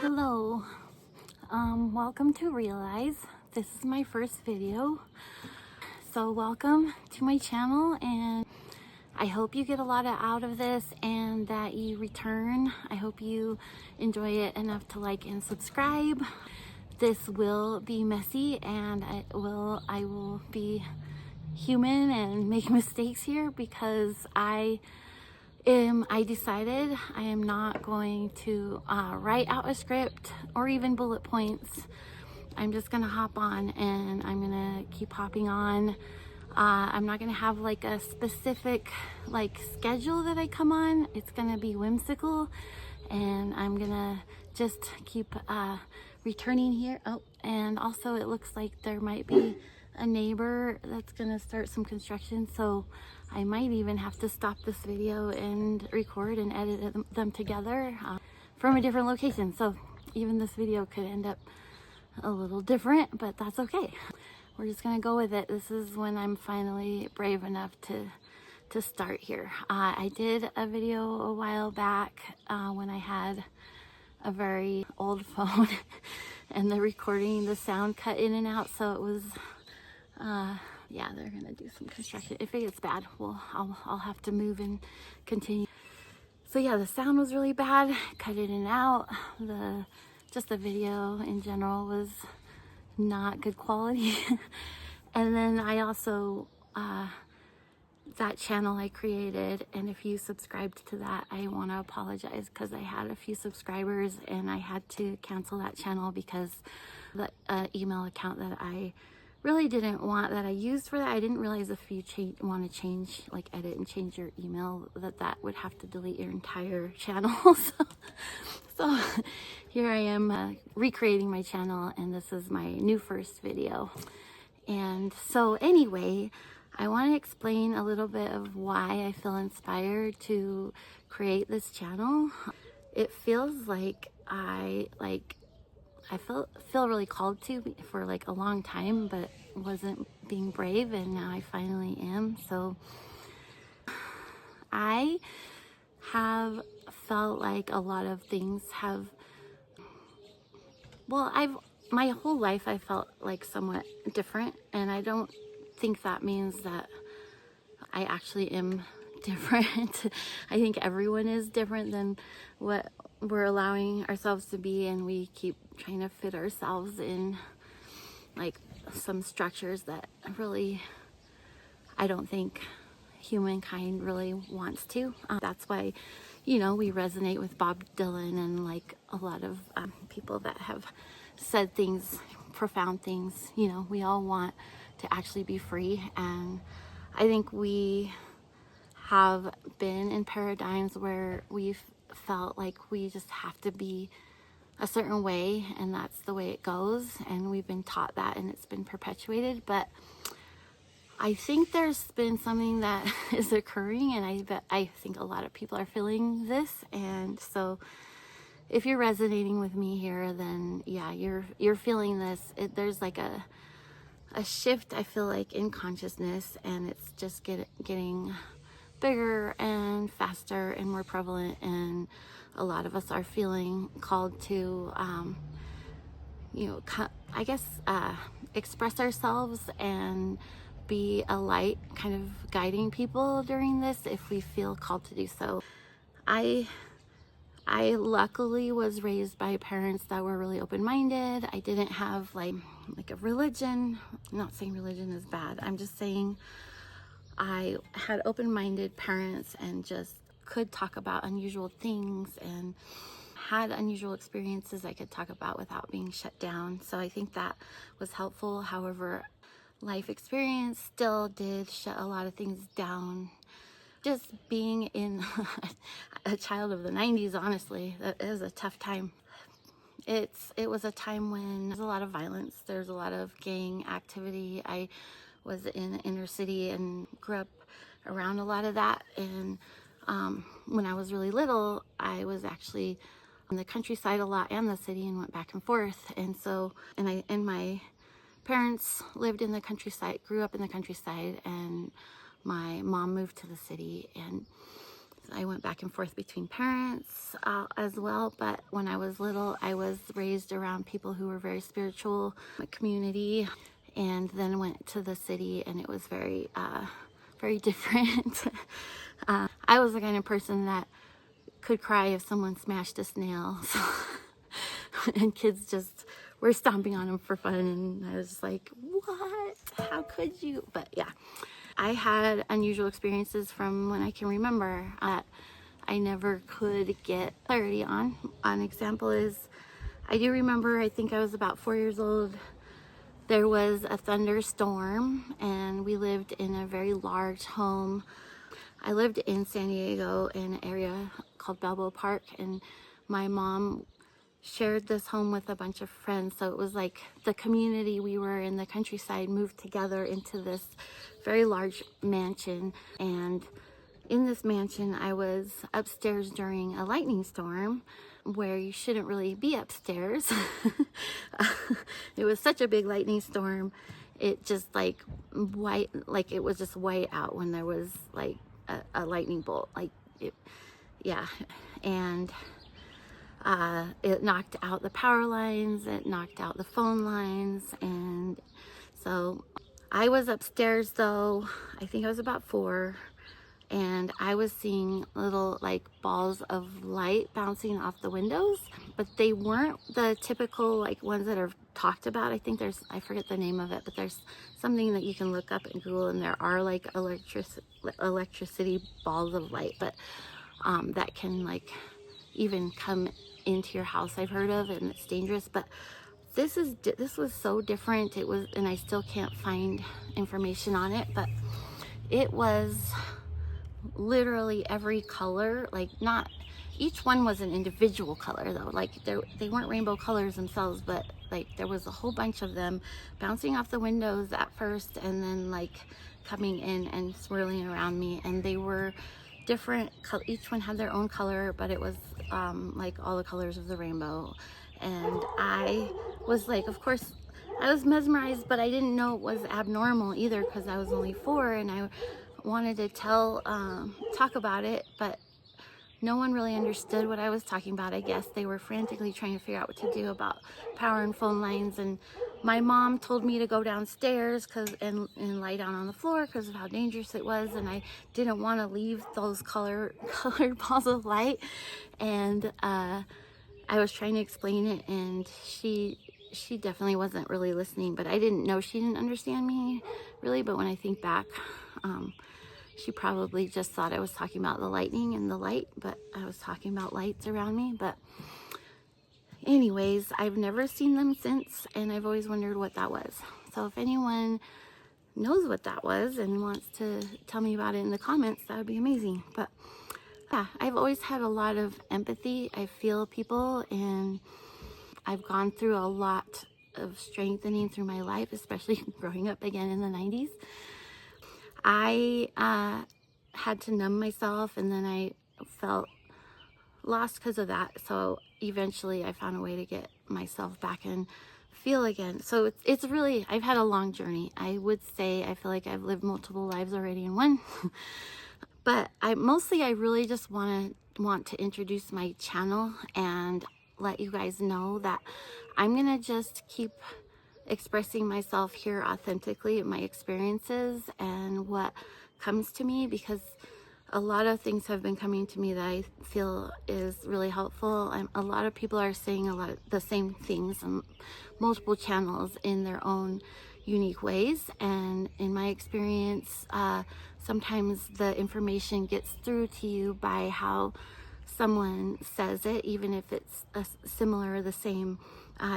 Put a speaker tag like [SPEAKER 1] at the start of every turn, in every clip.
[SPEAKER 1] Hello, welcome to Realeyes. This is my first video, so welcome to my channel, and I hope you get a lot out of this and that you return. I hope you enjoy it enough to like and subscribe. This will be messy, and I will be human and make mistakes here because I decided I am not going to write out a script or even bullet points. I'm just gonna hop on and I'm gonna keep hopping on. I'm not gonna have like a specific schedule that I come on. It's gonna be whimsical, and I'm gonna just keep returning here. Oh, and also it looks like there might be a neighbor that's gonna start some construction, so I might even have to stop this video and record and edit them together from a different location. So even this video could end up a little different, but that's okay. We're just gonna go with it. This is when I'm finally brave enough to start here. I did a video a while back when I had a very old phone and the sound cut in and out, so it was yeah, they're gonna do some construction. If it gets bad, well, I'll have to move and continue. So yeah, the sound was really bad, cut in and out. Just the video in general was not good quality. And then I also that channel I created, and if you subscribed to that, I want to apologize because I had a few subscribers and I had to cancel that channel because the email account that I really didn't want, that I used for that, I didn't realize if you want to change, edit and change your email, that would have to delete your entire channel. So here I am recreating my channel, and this is my new first video. And so anyway, I want to explain a little bit of why I feel inspired to create this channel. It feels like I feel really called to for a long time, but wasn't being brave, and now I finally am. So I have felt like a lot of things have, well, my whole life I felt like somewhat different, and I don't think that means that I actually am different. I think everyone is different than what we're allowing ourselves to be, and we keep trying to fit ourselves in some structures that really I don't think humankind really wants to. That's why, we resonate with Bob Dylan and a lot of people that have said things, profound things. We all want to actually be free, and I think we have been in paradigms where we've felt like we just have to be a certain way, and that's the way it goes, and we've been taught that, and it's been perpetuated. But I think there's been something that is occurring, and I think a lot of people are feeling this. And so if you're resonating with me here, then yeah, you're feeling this. There's a shift, I feel like, in consciousness, and it's just getting bigger and faster and more prevalent, and a lot of us are feeling called to express ourselves and be a light, kind of guiding people during this if we feel called to do so. I luckily was raised by parents that were really open-minded. I didn't have like a religion. I'm not saying religion is bad. I'm just saying I had open-minded parents and just could talk about unusual things and had unusual experiences I could talk about without being shut down. So I think that was helpful. However, life experience still did shut a lot of things down. Just being in a child of the 90s, honestly, that is a tough time. It was a time when there's a lot of violence. There's a lot of gang activity. I was in the inner city and grew up around a lot of that. And when I was really little, I was actually on the countryside a lot and the city, and went back and forth. And so, and my parents lived in the countryside, grew up in the countryside, and my mom moved to the city. And I went back and forth between parents as well, but when I was little, I was raised around people who were very spiritual, a community, and then went to the city, and it was very, very different. I was the kind of person that could cry if someone smashed a snail, so and kids just were stomping on them for fun, and I was just like, what? How could you? But yeah, I had unusual experiences from when I can remember that I never could get clarity on. An example is, I do remember, I think I was about 4 years old, there was a thunderstorm, and we lived in a very large home. I lived in San Diego in an area called Balboa Park, and my mom shared this home with a bunch of friends. So it was like the community we were in the countryside moved together into this very large mansion. And in this mansion, I was upstairs during a lightning storm where you shouldn't really be upstairs. It was such a big lightning storm. It just like white, like it was just white out when there was like a lightning bolt, like it, yeah. And it knocked out the power lines, it knocked out the phone lines, and so I was upstairs though, I think I was about 4, and I was seeing little like balls of light bouncing off the windows, but they weren't the typical like ones that are talked about. I think there's, I forget the name of it, but there's something that you can look up in Google, and there are like electricity balls of light, but that can like even come into your house, I've heard of, and it's dangerous. But this was so different. It was, and I still can't find information on it, but it was literally every color, like not each one was an individual color though, like they weren't rainbow colors themselves, but like there was a whole bunch of them bouncing off the windows at first, and then like coming in and swirling around me, and they were different, each one had their own color, but it was like all the colors of the rainbow. And I was like, of course I was mesmerized, but I didn't know it was abnormal either, because I was only 4 and I wanted to talk about it, but no one really understood what I was talking about. I guess they were frantically trying to figure out what to do about power and phone lines, and my mom told me to go downstairs and lie down on the floor because of how dangerous it was, and I didn't want to leave those colored balls of light. And I was trying to explain it, and she definitely wasn't really listening, but I didn't know she didn't understand me really. But when I think back, she probably just thought I was talking about the lightning and the light, but I was talking about lights around me. But anyways, I've never seen them since, and I've always wondered what that was. So if anyone knows what that was and wants to tell me about it in the comments, that would be amazing. But yeah, I've always had a lot of empathy. I feel people, and I've gone through a lot of strengthening through my life, especially growing up again in the 90s. I had to numb myself, and then I felt lost because of that. So eventually I found a way to get myself back and feel again. So it's really, I've had a long journey. I would say I feel like I've lived multiple lives already in one. But I really just want to introduce my channel and let you guys know that I'm gonna just keep expressing myself here authentically, my experiences and what comes to me, because a lot of things have been coming to me that I feel is really helpful. A lot of people are saying a lot of the same things on multiple channels in their own unique ways, and in my experience, sometimes the information gets through to you by how someone says it, even if it's similar or the same.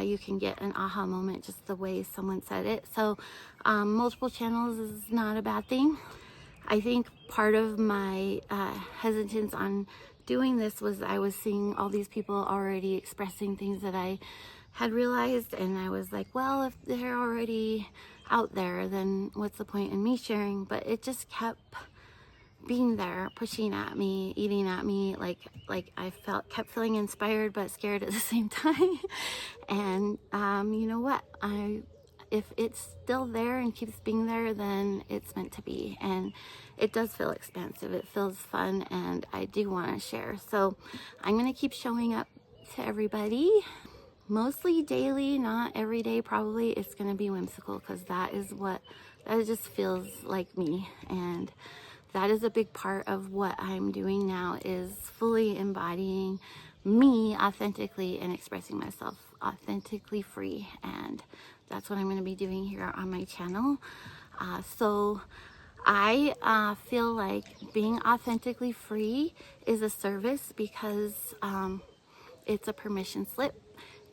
[SPEAKER 1] You can get an aha moment just the way someone said it. So multiple channels is not a bad thing. I think part of my hesitance on doing this was I was seeing all these people already expressing things that I had realized, and I was like, well, if they're already out there, then what's the point in me sharing? But it just kept being there, pushing at me, eating at me, like I kept feeling inspired but scared at the same time. And you know what, if it's still there and keeps being there, then it's meant to be. And it does feel expansive, it feels fun, and I do want to share. So I'm going to keep showing up to everybody, mostly daily, not every day. Probably it's going to be whimsical, because that just feels like me, and that is a big part of what I'm doing now, is fully embodying me authentically and expressing myself authentically free. And that's what I'm going to be doing here on my channel. So I feel like being authentically free is a service, because it's a permission slip.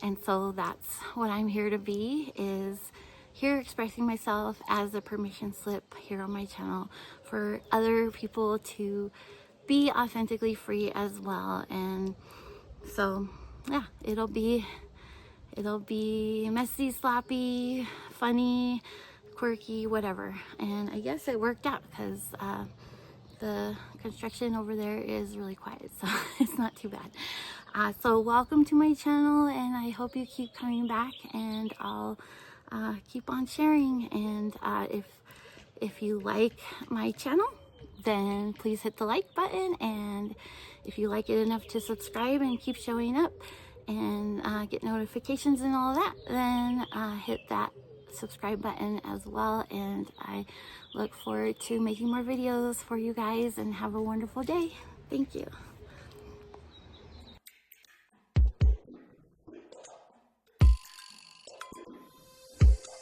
[SPEAKER 1] And so that's what I'm here to be, is here expressing myself as a permission slip here on my channel for other people to be authentically free as well. And so yeah, it'll be messy, sloppy, funny, quirky, whatever. And I guess it worked out, because the construction over there is really quiet, so it's not too bad. So welcome to my channel, and I hope you keep coming back, and I'll keep on sharing. And if you like my channel, then please hit the like button, and if you like it enough to subscribe and keep showing up and get notifications and all that, then hit that subscribe button as well. And I look forward to making more videos for you guys, and have a wonderful day. Thank you.